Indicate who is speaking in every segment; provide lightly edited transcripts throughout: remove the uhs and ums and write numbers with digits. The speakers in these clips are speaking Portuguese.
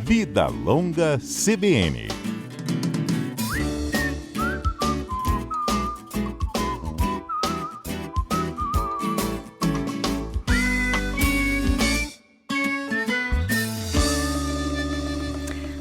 Speaker 1: Vida Longa CBN.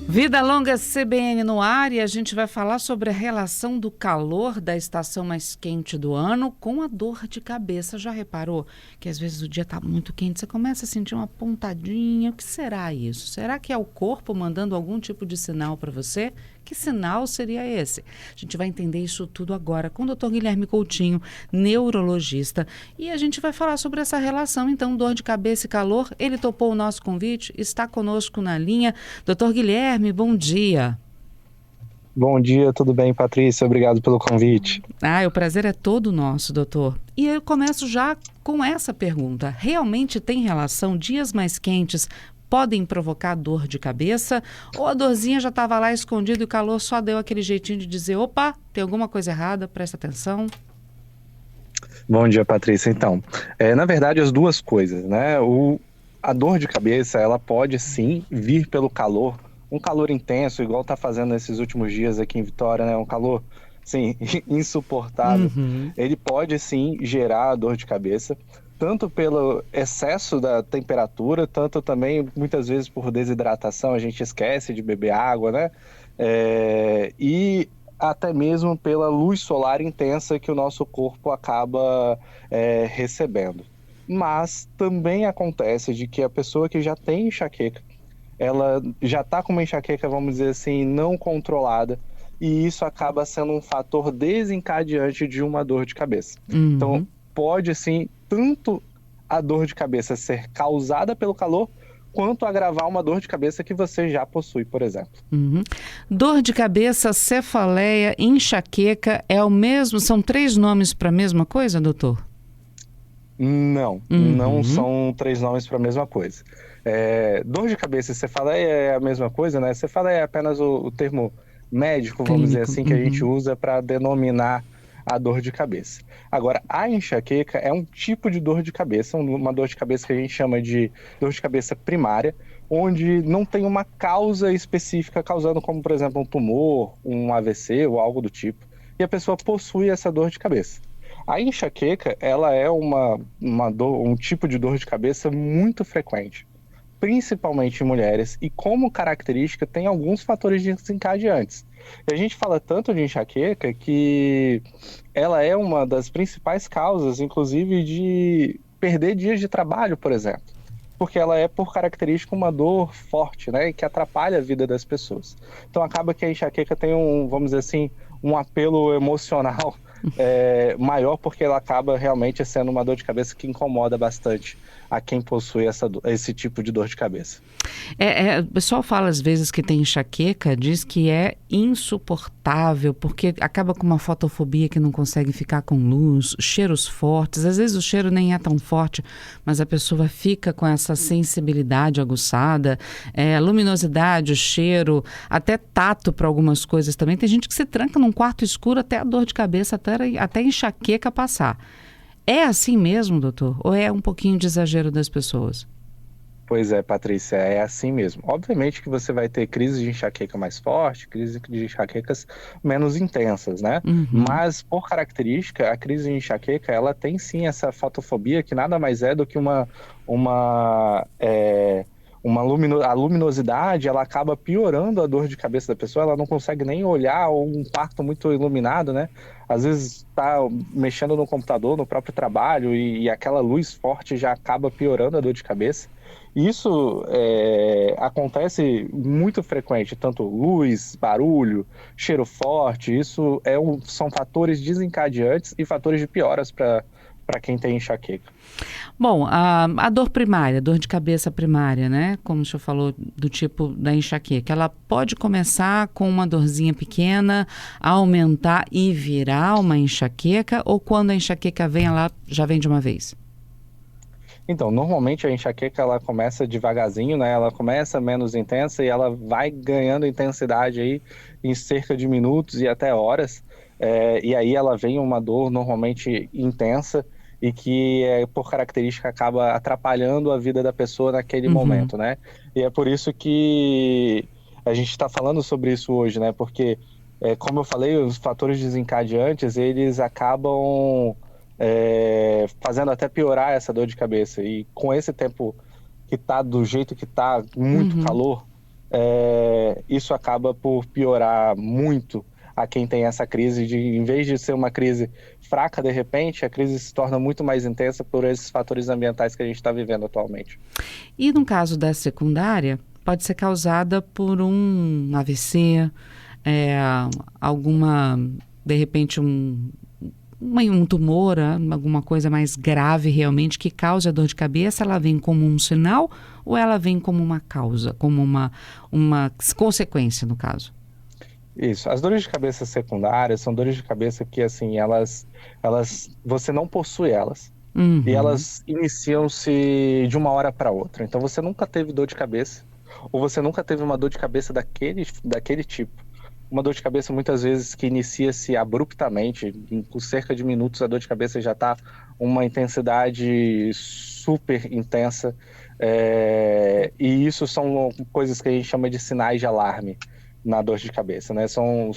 Speaker 2: Vida Longa CBN no ar, e a gente vai falar sobre a relação do calor da estação mais quente do ano com a dor de cabeça. Já reparou que às vezes o dia está muito quente, você começa a sentir uma pontadinha? O que será isso? Será que é o corpo mandando algum tipo de sinal para você? Que sinal seria esse? A gente vai entender isso tudo agora com o Dr. Guilherme Coutinho, neurologista. E a gente vai falar sobre essa relação, então, dor de cabeça e calor. Ele topou o nosso convite, está conosco na linha. Dr. Guilherme, bom dia.
Speaker 3: Bom dia, tudo bem, Patrícia? Obrigado pelo convite.
Speaker 2: O prazer é todo nosso, doutor. E eu começo já com essa pergunta. Realmente tem relação? Dias mais quentes podem provocar dor de cabeça? Ou a dorzinha já estava lá escondida e o calor só deu aquele jeitinho de dizer, opa, tem alguma coisa errada, presta atenção?
Speaker 3: Bom dia, Patrícia. Então, na verdade, as duas coisas, né? A dor de cabeça, ela pode sim vir pelo calor, um calor intenso, igual está fazendo nesses últimos dias aqui em Vitória, né? Um calor, sim, insuportável. Ele pode sim gerar dor de cabeça, tanto pelo excesso da temperatura, tanto também, muitas vezes, por desidratação, a gente esquece de beber água, né? E até mesmo pela luz solar intensa que o nosso corpo acaba recebendo. Mas também acontece de que a pessoa que já tem enxaqueca, ela já está com uma enxaqueca, vamos dizer assim, não controlada, e isso acaba sendo um fator desencadeante de uma dor de cabeça. Então, pode sim, tanto a dor de cabeça ser causada pelo calor, quanto agravar uma dor de cabeça que você já possui, por exemplo.
Speaker 2: Dor de cabeça, cefaleia, enxaqueca, é o mesmo? São 3 nomes para a mesma coisa, doutor?
Speaker 3: Não, não são 3 nomes para a mesma coisa. Dor de cabeça e cefaleia é a mesma coisa, né? Cefaleia é apenas o termo médico, vamos dizer assim, que a gente usa para denominar a dor de cabeça. Agora, a enxaqueca é um tipo de dor de cabeça, uma dor de cabeça que a gente chama de dor de cabeça primária, onde não tem uma causa específica causando, como por exemplo um tumor, um AVC ou algo do tipo, e a pessoa possui essa dor de cabeça. A enxaqueca, ela é um tipo de dor de cabeça muito frequente, principalmente em mulheres, e como característica tem alguns fatores desencadeantes. E a gente fala tanto de enxaqueca que ela é uma das principais causas, inclusive, de perder dias de trabalho, por exemplo. Porque ela é, por característica, uma dor forte, né, e que atrapalha a vida das pessoas. Então acaba que a enxaqueca tem vamos dizer assim, um apelo emocional maior, porque ela acaba realmente sendo uma dor de cabeça que incomoda bastante a quem possui esse tipo de dor de cabeça.
Speaker 2: O pessoal fala às vezes que tem enxaqueca, diz que é insuportável, porque acaba com uma fotofobia que não consegue ficar com luz, cheiros fortes, às vezes o cheiro nem é tão forte, mas a pessoa fica com essa sensibilidade aguçada, luminosidade, o cheiro, até tato para algumas coisas também. Tem gente que se tranca num quarto escuro até a dor de cabeça, até a enxaqueca passar. É assim mesmo, doutor? Ou é um pouquinho de exagero das pessoas?
Speaker 3: Pois é, Patrícia, é assim mesmo. Obviamente que você vai ter crises de enxaqueca mais forte, crises de enxaquecas menos intensas, né? Mas, por característica, a crise de enxaqueca, ela tem sim essa fotofobia, que nada mais é do que a luminosidade, ela acaba piorando a dor de cabeça da pessoa, ela não consegue nem olhar, ou um quarto muito iluminado, né? Às vezes está mexendo no computador, no próprio trabalho, e aquela luz forte já acaba piorando a dor de cabeça. Isso acontece muito frequente, tanto luz, barulho, cheiro forte, isso são fatores desencadeantes e fatores de pioras para quem tem enxaqueca.
Speaker 2: Bom, a dor primária, dor de cabeça primária, né? Como o senhor falou, do tipo da enxaqueca, ela pode começar com uma dorzinha pequena, aumentar e virar uma enxaqueca, ou quando a enxaqueca vem, ela já vem de uma vez?
Speaker 3: Então, normalmente a enxaqueca ela começa devagarzinho, né? Ela começa menos intensa e ela vai ganhando intensidade aí em cerca de minutos e até horas. E aí ela vem uma dor normalmente intensa e que, por característica, acaba atrapalhando a vida da pessoa naquele momento, né? E é por isso que a gente está falando sobre isso hoje, né? Porque, como eu falei, os fatores desencadeantes, eles acabam fazendo até piorar essa dor de cabeça. E com esse tempo que tá do jeito que tá, muito calor, isso acaba por piorar muito a quem tem essa crise, em vez de ser uma crise fraca, de repente, a crise se torna muito mais intensa por esses fatores ambientais que a gente está vivendo atualmente.
Speaker 2: E no caso da secundária, pode ser causada por um AVC, de repente um tumor, alguma coisa mais grave realmente que cause a dor de cabeça. Ela vem como um sinal ou ela vem como uma causa, como uma consequência, no caso?
Speaker 3: Isso. As dores de cabeça secundárias são dores de cabeça que, assim, você não possui elas. E elas iniciam-se de uma hora para outra. Então você nunca teve dor de cabeça, ou você nunca teve uma dor de cabeça daquele tipo. Uma dor de cabeça muitas vezes que inicia-se abruptamente, com cerca de minutos a dor de cabeça já está uma intensidade super intensa. E isso são coisas que a gente chama de sinais de alarme na dor de cabeça, né? São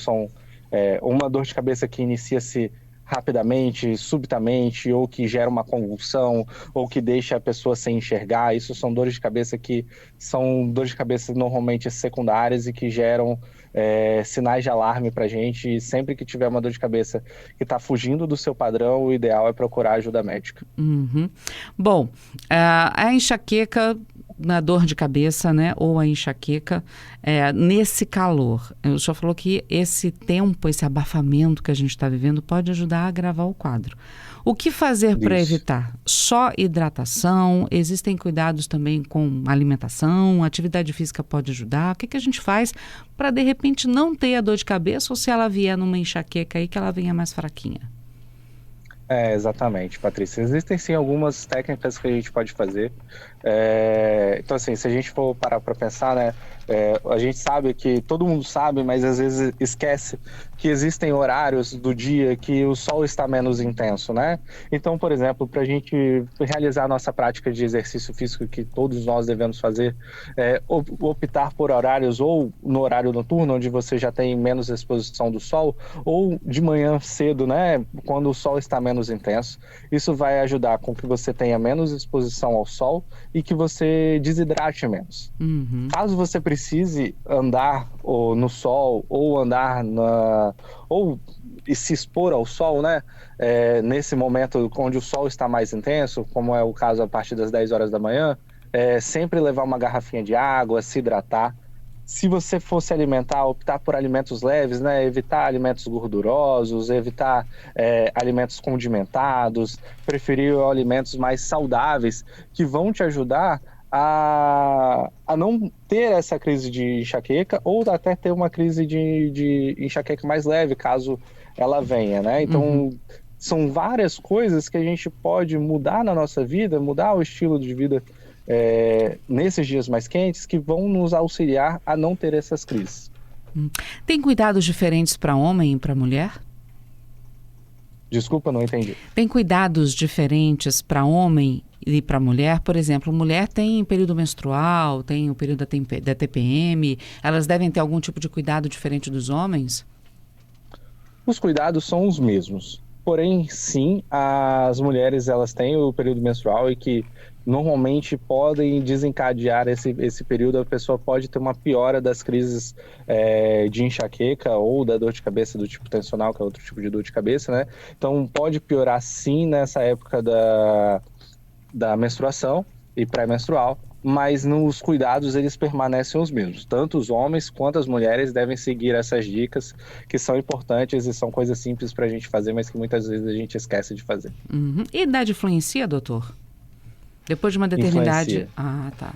Speaker 3: uma dor de cabeça que inicia-se rapidamente, subitamente, ou que gera uma convulsão, ou que deixa a pessoa sem enxergar. Isso são dores de cabeça que são dores de cabeça normalmente secundárias e que geram sinais de alarme pra gente. E sempre que tiver uma dor de cabeça que está fugindo do seu padrão, o ideal é procurar ajuda médica.
Speaker 2: Bom, a enxaqueca, na dor de cabeça, né, ou a enxaqueca, nesse calor. O senhor falou que esse tempo, esse abafamento que a gente está vivendo pode ajudar a agravar o quadro. O que fazer para evitar? Só hidratação? Existem cuidados também com alimentação? Atividade física pode ajudar? O que a gente faz para, de repente, não ter a dor de cabeça, ou se ela vier numa enxaqueca aí, que ela venha mais fraquinha?
Speaker 3: Exatamente, Patrícia. Existem sim algumas técnicas que a gente pode fazer. Então, assim, se a gente for parar para pensar, né, a gente sabe que todo mundo sabe, mas às vezes esquece que existem horários do dia que o sol está menos intenso, né? Então, por exemplo, para a gente realizar a nossa prática de exercício físico que todos nós devemos fazer, optar por horários ou no horário noturno, onde você já tem menos exposição do sol, ou de manhã cedo, né, quando o sol está menos intenso. Isso vai ajudar com que você tenha menos exposição ao sol e que você desidrate menos. Caso você precise andar no sol ou andar ou se expor ao sol, né? Nesse momento onde o sol está mais intenso, como é o caso a partir das 10 horas da manhã, sempre levar uma garrafinha de água, se hidratar. Se você for se alimentar, optar por alimentos leves, né? Evitar alimentos gordurosos, evitar alimentos condimentados, preferir alimentos mais saudáveis que vão te ajudar a não ter essa crise de enxaqueca, ou até ter uma crise de enxaqueca mais leve, caso ela venha, né? Então, são várias coisas que a gente pode mudar na nossa vida, mudar o estilo de vida nesses dias mais quentes, que vão nos auxiliar a não ter essas crises.
Speaker 2: Tem cuidados diferentes para homem e para mulher?
Speaker 3: Desculpa, não entendi.
Speaker 2: Tem cuidados diferentes para homem e para mulher? Por exemplo, mulher tem período menstrual, tem o período da TPM, elas devem ter algum tipo de cuidado diferente dos homens?
Speaker 3: Os cuidados são os mesmos. Porém, sim, as mulheres elas têm o período menstrual e que normalmente podem desencadear esse período. A pessoa pode ter uma piora das crises de enxaqueca ou da dor de cabeça do tipo tensional, que é outro tipo de dor de cabeça, né? Então, pode piorar sim nessa época da menstruação e pré-menstrual, mas nos cuidados eles permanecem os mesmos. Tanto os homens quanto as mulheres devem seguir essas dicas que são importantes e são coisas simples para a gente fazer, mas que muitas vezes a gente esquece de fazer.
Speaker 2: E idade influencia, doutor? Depois de uma determinada idade...
Speaker 3: Influencia.
Speaker 2: Ah, tá.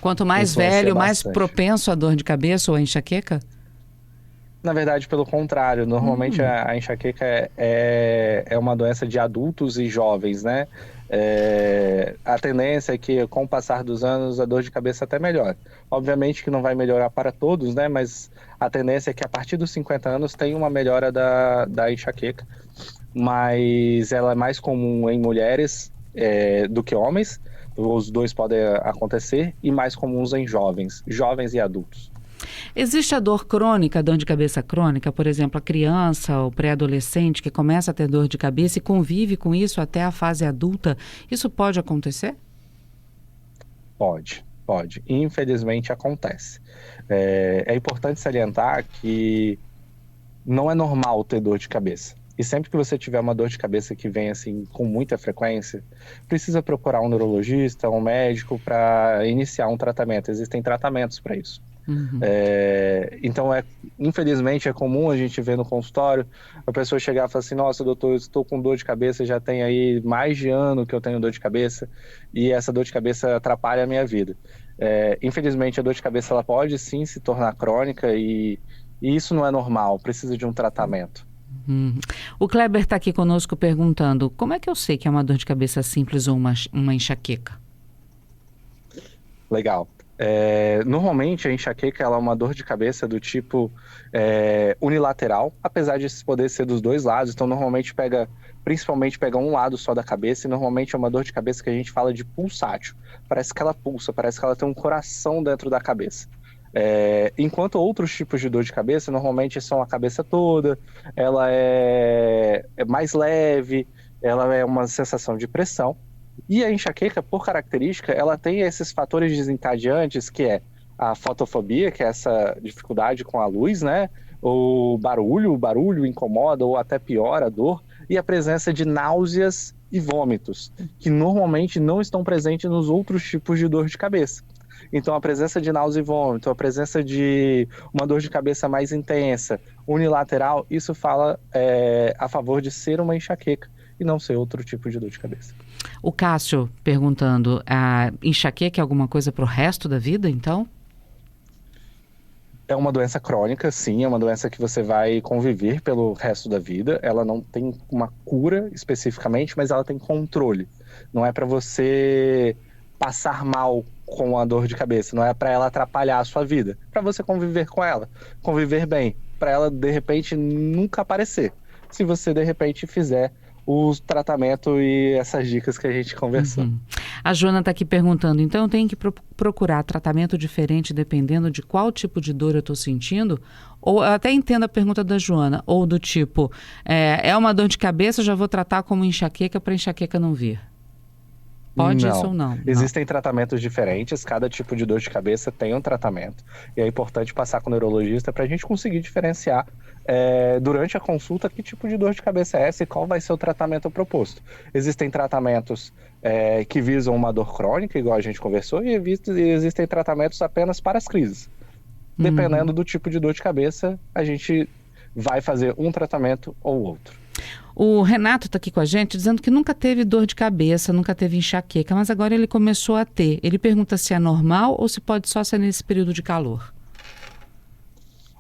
Speaker 2: Quanto mais
Speaker 3: Influencia
Speaker 2: velho, mais
Speaker 3: bastante.
Speaker 2: propenso à dor de cabeça ou à enxaqueca?
Speaker 3: Na verdade, pelo contrário. Normalmente a enxaqueca é uma doença de adultos e jovens, né? A tendência é que, com o passar dos anos, a dor de cabeça até melhora. Obviamente que não vai melhorar para todos, né? Mas a tendência é que, a partir dos 50 anos, tem uma melhora da enxaqueca. mas ela é mais comum em mulheres do que homens. Os dois podem acontecer, e mais comuns em jovens e adultos.
Speaker 2: Existe a dor crônica, a dor de cabeça crônica, por exemplo, a criança ou pré-adolescente que começa a ter dor de cabeça e convive com isso até a fase adulta. Isso pode acontecer?
Speaker 3: Pode. Infelizmente acontece. É importante salientar que não é normal ter dor de cabeça. E sempre que você tiver uma dor de cabeça que vem assim com muita frequência, precisa procurar um neurologista, um médico para iniciar um tratamento. Existem tratamentos para isso.
Speaker 2: Uhum.
Speaker 3: Então, infelizmente, é comum a gente ver no consultório a pessoa chegar e falar assim: nossa, doutor, eu estou com dor de cabeça, já tem aí mais de ano que eu tenho dor de cabeça, e essa dor de cabeça atrapalha a minha vida. Infelizmente, a dor de cabeça ela pode sim se tornar crônica, e isso não é normal, precisa de um tratamento.
Speaker 2: O Kleber está aqui conosco perguntando: como é que eu sei que é uma dor de cabeça simples ou uma enxaqueca?
Speaker 3: Legal. Normalmente a enxaqueca ela é uma dor de cabeça do tipo unilateral, apesar de poder ser dos dois lados. Então normalmente principalmente pega um lado só da cabeça, e normalmente é uma dor de cabeça que a gente fala de pulsátil. Parece que ela pulsa, parece que ela tem um coração dentro da cabeça. Enquanto outros tipos de dor de cabeça normalmente são a cabeça toda, ela é mais leve, ela é uma sensação de pressão. E a enxaqueca, por característica, ela tem esses fatores desencadeantes, que é a fotofobia, que é essa dificuldade com a luz, né? O barulho incomoda ou até piora a dor, e a presença de náuseas e vômitos, que normalmente não estão presentes nos outros tipos de dor de cabeça. Então, a presença de náusea e vômito, a presença de uma dor de cabeça mais intensa, unilateral, isso fala a favor de ser uma enxaqueca e não ser outro tipo de dor de cabeça.
Speaker 2: O Cássio perguntando: a enxaqueca é alguma coisa para o resto da vida, então?
Speaker 3: É uma doença crônica, sim, é uma doença que você vai conviver pelo resto da vida. Ela não tem uma cura especificamente, mas ela tem controle. Não é para você passar mal com a dor de cabeça, não é para ela atrapalhar a sua vida, para você conviver com ela, conviver bem, para ela de repente nunca aparecer, se você de repente fizer o tratamento e essas dicas que a gente conversou.
Speaker 2: A Joana está aqui perguntando: então eu tenho que procurar tratamento diferente dependendo de qual tipo de dor eu estou sentindo? Ou eu até entendo a pergunta da Joana, ou do tipo, é uma dor de cabeça, eu já vou tratar como enxaqueca para enxaqueca não vir. Pode isso ou não?
Speaker 3: Existem tratamentos diferentes, cada tipo de dor de cabeça tem um tratamento. E é importante passar com o neurologista para a gente conseguir diferenciar durante a consulta que tipo de dor de cabeça é essa e qual vai ser o tratamento proposto. Existem tratamentos que visam uma dor crônica, igual a gente conversou, e existem tratamentos apenas para as crises. Dependendo do tipo de dor de cabeça, a gente vai fazer um tratamento ou outro.
Speaker 2: O Renato está aqui com a gente dizendo que nunca teve dor de cabeça, nunca teve enxaqueca, mas agora ele começou a ter. Ele pergunta se é normal ou se pode só ser nesse período de calor.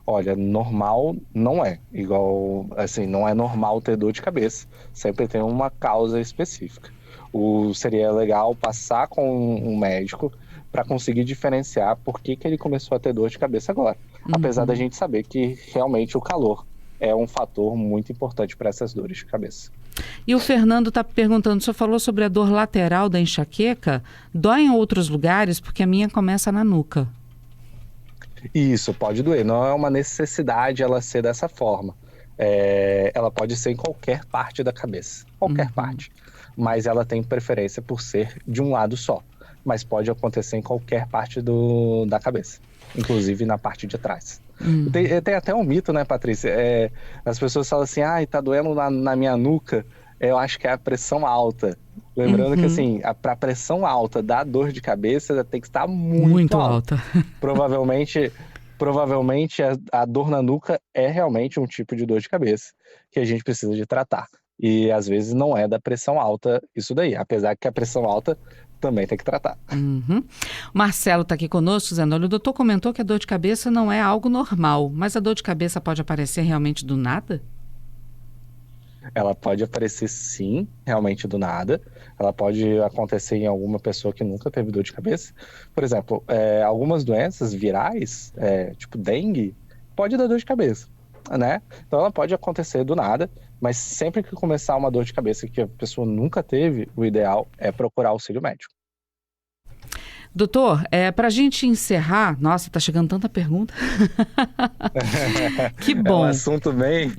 Speaker 3: Olha, normal não é. Igual, assim, não é normal ter dor de cabeça. Sempre tem uma causa específica. Seria legal passar com um médico para conseguir diferenciar por que ele começou a ter dor de cabeça agora. Apesar da gente saber que realmente o calor é um fator muito importante para essas dores de cabeça.
Speaker 2: E o Fernando está perguntando: o senhor falou sobre a dor lateral da enxaqueca? Dói em outros lugares? Porque a minha começa na nuca.
Speaker 3: Isso, pode doer. Não é uma necessidade ela ser dessa forma. Ela pode ser em qualquer parte da cabeça. Qualquer parte. Mas ela tem preferência por ser de um lado só. Mas pode acontecer em qualquer parte da cabeça. Inclusive na parte de trás. Tem até um mito, né, Patrícia? As pessoas falam assim: tá doendo na minha nuca. Eu acho que é a pressão alta. Lembrando que, assim, para a pressão alta da dor de cabeça tem que estar muito alta. Provavelmente a dor na nuca é realmente um tipo de dor de cabeça que a gente precisa de tratar. E às vezes não é da pressão alta isso daí, apesar que a pressão alta também tem que tratar.
Speaker 2: O Marcelo está aqui conosco dizendo: olha, o doutor comentou que a dor de cabeça não é algo normal, mas a dor de cabeça pode aparecer realmente do nada?
Speaker 3: Ela pode aparecer sim, realmente do nada. Ela pode acontecer em alguma pessoa que nunca teve dor de cabeça. Por exemplo, algumas doenças virais, tipo dengue, pode dar dor de cabeça. né? Então ela pode acontecer do nada, mas sempre que começar uma dor de cabeça que a pessoa nunca teve, o ideal é procurar auxílio médico.
Speaker 2: Doutor, para a gente encerrar... Nossa, tá chegando tanta pergunta. Que bom.
Speaker 3: É um assunto bem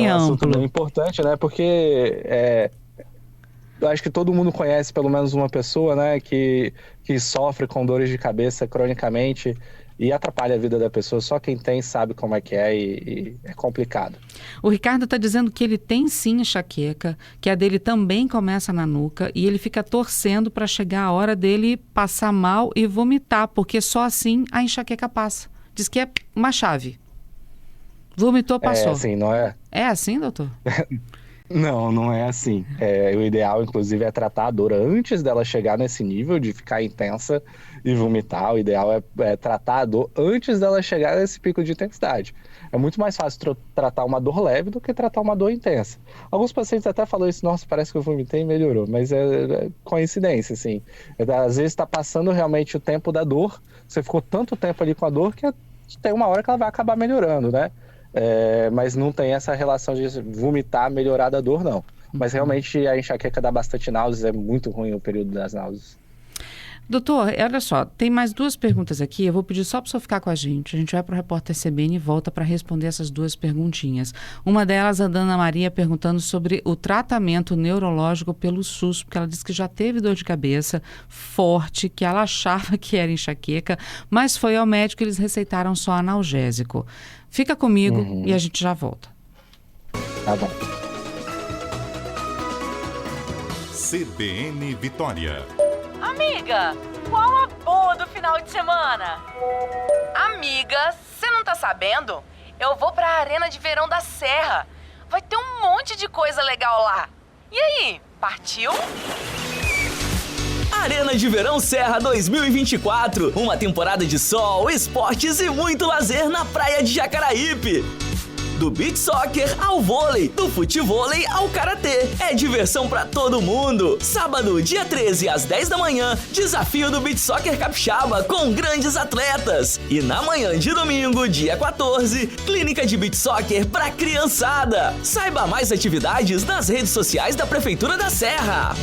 Speaker 2: amplo.
Speaker 3: Assunto bem importante, né? Porque eu acho que todo mundo conhece pelo menos uma pessoa, né, que sofre com dores de cabeça cronicamente e atrapalha a vida da pessoa. Só quem tem sabe como é que é e é complicado.
Speaker 2: O Ricardo está dizendo que ele tem sim enxaqueca, que a dele também começa na nuca e ele fica torcendo para chegar a hora dele passar mal e vomitar, porque só assim a enxaqueca passa. Diz que é uma chave. Vomitou, passou.
Speaker 3: É assim, não é?
Speaker 2: É assim, doutor?
Speaker 3: Não é assim. O ideal, inclusive, é tratar a dor antes dela chegar nesse nível de ficar intensa e vomitar. O ideal é tratar a dor antes dela chegar nesse pico de intensidade. É muito mais fácil tratar uma dor leve do que tratar uma dor intensa. Alguns pacientes até falam isso, nossa, parece que eu vomitei e melhorou, mas é coincidência, assim. Às vezes está passando realmente o tempo da dor, você ficou tanto tempo ali com a dor que tem uma hora que ela vai acabar melhorando, né? Mas não tem essa relação de vomitar, melhorar da dor, não. Mas realmente a enxaqueca dá bastante náuseas, é muito ruim o período das náuseas.
Speaker 2: Doutor, olha só, tem mais 2 perguntas aqui, eu vou pedir só para o senhor ficar com a gente vai para o Repórter CBN e volta para responder essas 2 perguntinhas. Uma delas, a Dana Maria perguntando sobre o tratamento neurológico pelo SUS, porque ela disse que já teve dor de cabeça forte, que ela achava que era enxaqueca, mas foi ao médico e eles receitaram só analgésico. Fica comigo e a gente já volta.
Speaker 3: Tá bom.
Speaker 1: CBN Vitória.
Speaker 4: Amiga, qual a boa do final de semana? Amiga, você não tá sabendo? Eu vou pra Arena de Verão da Serra. Vai ter um monte de coisa legal lá. E aí, partiu?
Speaker 5: Arena de Verão Serra 2024. Uma temporada de sol, esportes e muito lazer na praia de Jacaraípe. Do beach soccer ao vôlei, do futevôlei ao karatê. É diversão pra todo mundo. Sábado, dia 13, às 10 da manhã, desafio do beach soccer capixaba com grandes atletas. E na manhã de domingo, dia 14, clínica de beach soccer pra criançada. Saiba mais atividades nas redes sociais da Prefeitura da Serra.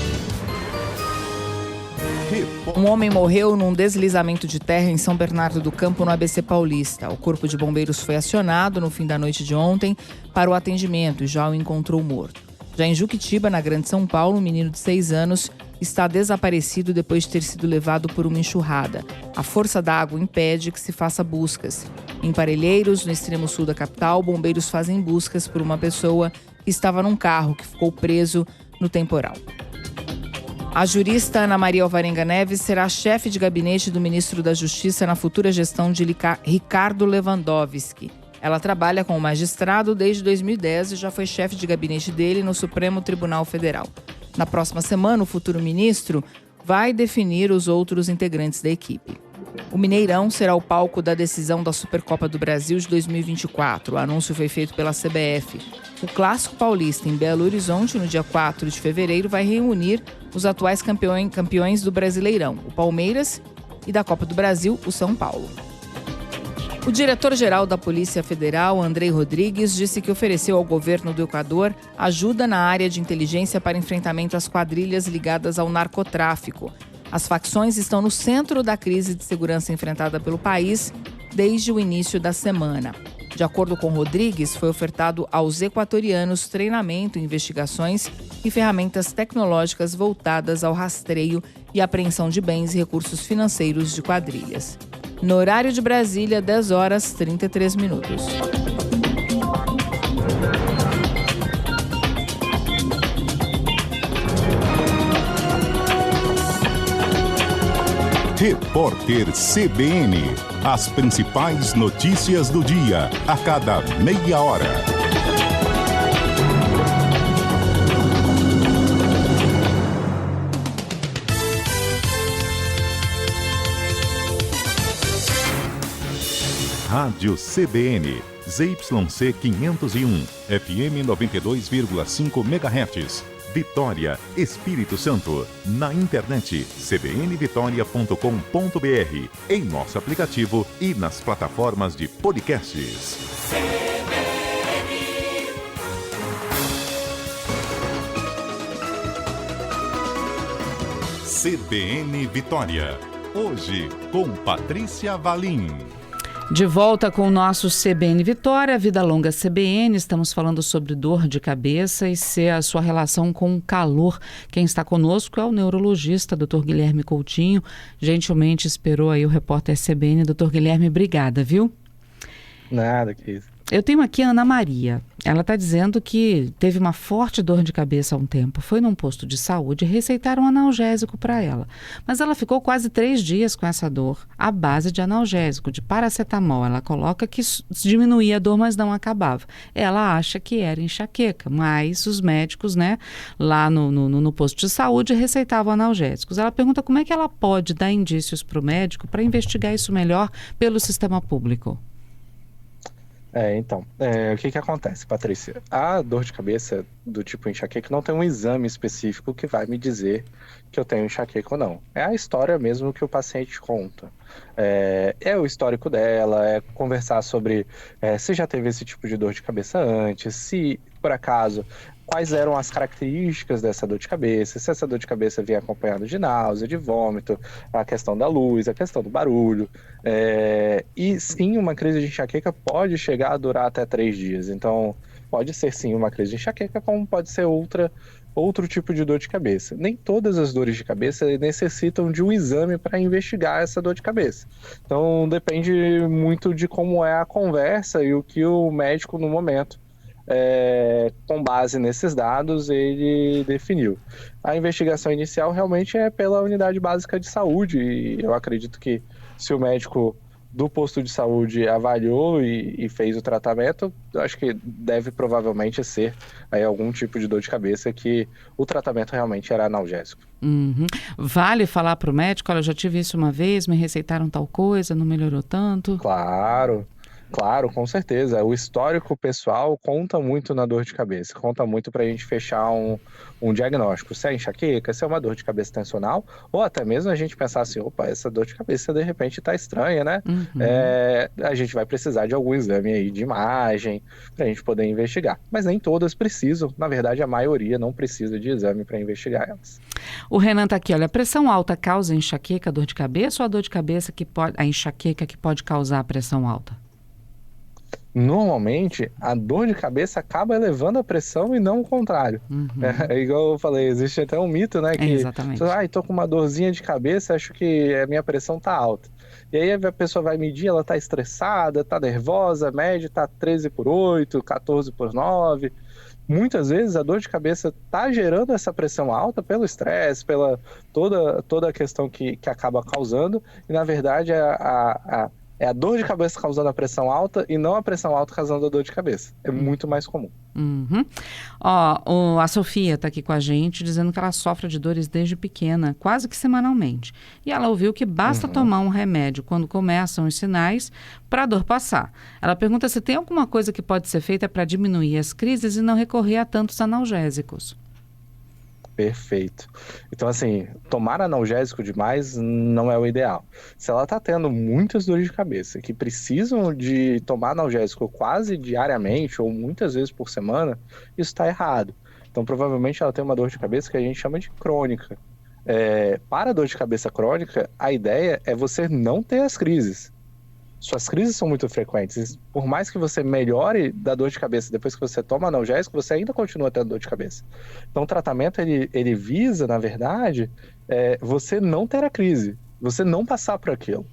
Speaker 6: Um homem morreu num deslizamento de terra em São Bernardo do Campo, no ABC Paulista. O corpo de bombeiros foi acionado no fim da noite de ontem para o atendimento e já o encontrou morto. Já em Juquitiba, na Grande São Paulo, um menino de 6 anos está desaparecido depois de ter sido levado por uma enxurrada. A força da água impede que se faça buscas. Em Parelheiros, no extremo sul da capital, bombeiros fazem buscas por uma pessoa que estava num carro que ficou preso no temporal. A jurista Ana Maria Alvarenga Neves será chefe de gabinete do ministro da Justiça na futura gestão de Ricardo Lewandowski. Ela trabalha com o magistrado desde 2010 e já foi chefe de gabinete dele no Supremo Tribunal Federal. Na próxima semana, o futuro ministro vai definir os outros integrantes da equipe. O Mineirão será o palco da decisão da Supercopa do Brasil de 2024. O anúncio foi feito pela CBF. O Clássico Paulista em Belo Horizonte, no dia 4 de fevereiro, vai reunir os atuais campeões do Brasileirão, o Palmeiras, e da Copa do Brasil, o São Paulo. O diretor-geral da Polícia Federal, Andrei Rodrigues, disse que ofereceu ao governo do Equador ajuda na área de inteligência para enfrentamento às quadrilhas ligadas ao narcotráfico. As facções estão no centro da crise de segurança enfrentada pelo país desde o início da semana. De acordo com Rodrigues, foi ofertado aos equatorianos treinamento, investigações e ferramentas tecnológicas voltadas ao rastreio e apreensão de bens e recursos financeiros de quadrilhas. No horário de Brasília, 10 horas 33 minutos.
Speaker 1: Repórter CBN. As principais notícias do dia, a cada meia hora. Rádio CBN, ZYC 501, FM 92,5 MHz. Vitória, Espírito Santo. Na internet, cbnvitoria.com.br, em nosso aplicativo e nas plataformas de podcasts. CBN Vitória. Hoje, com Patrícia Valim.
Speaker 2: De volta com o nosso CBN Vitória, Vida Longa CBN. Estamos falando sobre dor de cabeça e a sua relação com o calor. Quem está conosco é o neurologista, Dr. Guilherme Coutinho. Gentilmente esperou aí o repórter CBN. Dr. Guilherme, obrigada, viu?
Speaker 3: Nada, que isso.
Speaker 2: Eu tenho aqui a Ana Maria. Ela está dizendo que teve uma forte dor de cabeça há um tempo. Foi num posto de saúde e receitaram um analgésico para ela. Mas ela ficou quase 3 dias com essa dor, à base de analgésico, de paracetamol. Ela coloca que diminuía a dor, mas não acabava. Ela acha que era enxaqueca, mas os médicos, né, lá no posto de saúde receitavam analgésicos. Ela pergunta como é que ela pode dar indícios para o médico para investigar isso melhor pelo sistema público.
Speaker 3: O que acontece, Patrícia? A dor de cabeça do tipo enxaqueca não tem um exame específico que vai me dizer que eu tenho enxaqueca ou não. É a história mesmo que o paciente conta. É o histórico dela, é conversar sobre se já teve esse tipo de dor de cabeça antes, se, por acaso, quais eram as características dessa dor de cabeça, se essa dor de cabeça vinha acompanhada de náusea, de vômito, a questão da luz, a questão do barulho. E sim, uma crise de enxaqueca pode chegar a durar até 3 dias. Então, pode ser sim uma crise de enxaqueca, como pode ser outro tipo de dor de cabeça. Nem todas as dores de cabeça necessitam de um exame para investigar essa dor de cabeça. Então, depende muito de como é a conversa e o que o médico, no momento, com base nesses dados, ele definiu. A investigação inicial realmente é pela unidade básica de saúde, e eu acredito que se o médico do posto de saúde avaliou e fez o tratamento, eu acho que deve provavelmente ser aí algum tipo de dor de cabeça que o tratamento realmente era analgésico.
Speaker 2: Uhum. Vale falar para o médico, olha, eu já tive isso uma vez, me receitaram tal coisa, não melhorou tanto?
Speaker 3: Claro, com certeza. O histórico pessoal conta muito na dor de cabeça, conta muito para a gente fechar um diagnóstico. Se é enxaqueca, se é uma dor de cabeça tensional, ou até mesmo a gente pensar assim, opa, essa dor de cabeça de repente está estranha, né? Uhum. A gente vai precisar de algum exame aí de imagem para a gente poder investigar. Mas nem todas precisam, na verdade a maioria não precisa de exame para investigar elas.
Speaker 2: O Renan está aqui, olha, a pressão alta causa enxaqueca, dor de cabeça, ou a dor de cabeça a enxaqueca que pode causar a pressão alta?
Speaker 3: Normalmente, a dor de cabeça acaba elevando a pressão e não o contrário. Uhum. Igual eu falei, existe até um mito, né? Que
Speaker 2: exatamente.
Speaker 3: Tô com uma dorzinha de cabeça, acho que a minha pressão tá alta. E aí a pessoa vai medir, ela tá estressada, tá nervosa, a média tá 13/8, 14/9. Muitas vezes a dor de cabeça tá gerando essa pressão alta pelo estresse, pela toda a questão que acaba causando. E na verdade é a dor de cabeça causando a pressão alta e não a pressão alta causando a dor de cabeça. É muito mais comum.
Speaker 2: Uhum. A Sofia está aqui com a gente dizendo que ela sofre de dores desde pequena, quase que semanalmente. E ela ouviu que basta tomar um remédio quando começam os sinais para a dor passar. Ela pergunta se tem alguma coisa que pode ser feita para diminuir as crises e não recorrer a tantos analgésicos.
Speaker 3: Perfeito. Então, assim, tomar analgésico demais não é o ideal. Se ela está tendo muitas dores de cabeça que precisam de tomar analgésico quase diariamente ou muitas vezes por semana, isso está errado. Então, provavelmente ela tem uma dor de cabeça que a gente chama de crônica. Para a dor de cabeça crônica, a ideia é você não ter as crises. Suas crises são muito frequentes. Por mais que você melhore da dor de cabeça depois que você toma analgésico, você ainda continua tendo dor de cabeça. Então, o tratamento, ele visa, na verdade, você não ter a crise, você não passar por aquilo.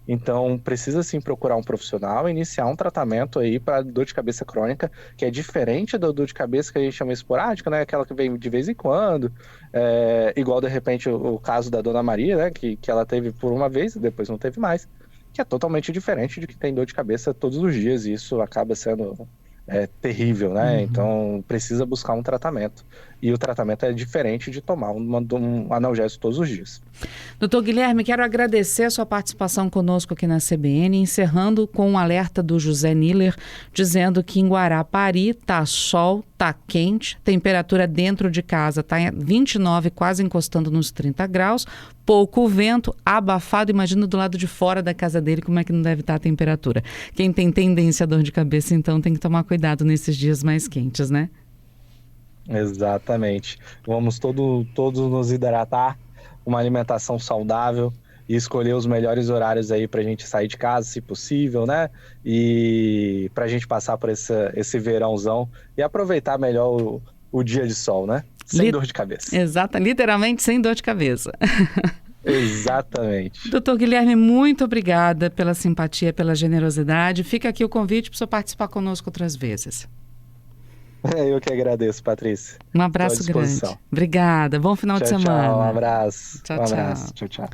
Speaker 3: Então, precisa sim procurar um profissional e iniciar um tratamento aí para dor de cabeça crônica, que é diferente da dor de cabeça que a gente chama esporádica, né? Aquela que vem de vez em quando, igual, de repente, o caso da Dona Maria, né? Que ela teve por uma vez e depois não teve mais. Que é totalmente diferente de que tem dor de cabeça todos os dias, e isso acaba sendo terrível, né? Então, precisa buscar um tratamento. e o tratamento é diferente de tomar um analgésico todos os dias.
Speaker 2: Doutor Guilherme, quero agradecer a sua participação conosco aqui na CBN, encerrando com um alerta do José Niller, dizendo que em Guarapari tá sol, tá quente, temperatura dentro de casa tá 29, quase encostando nos 30 graus, pouco vento, abafado. Imagina do lado de fora da casa dele como é que não deve estar a temperatura. Quem tem tendência a dor de cabeça, então, tem que tomar cuidado nesses dias mais quentes, né?
Speaker 3: Exatamente. Vamos todos nos hidratar, uma alimentação saudável e escolher os melhores horários aí pra gente sair de casa, se possível, né? E pra gente passar por esse verãozão e aproveitar melhor o dia de sol, né? Sem dor de cabeça.
Speaker 2: Exato, literalmente sem dor de cabeça.
Speaker 3: Exatamente.
Speaker 2: Doutor Guilherme, muito obrigada pela simpatia, pela generosidade. Fica aqui o convite para o senhor participar conosco outras vezes.
Speaker 3: Eu que agradeço, Patrícia.
Speaker 2: Um abraço grande. Obrigada. Bom final de semana.
Speaker 3: Tchau, um abraço.
Speaker 2: Tchau,
Speaker 3: um
Speaker 2: tchau.
Speaker 3: abraço. Tchau, tchau.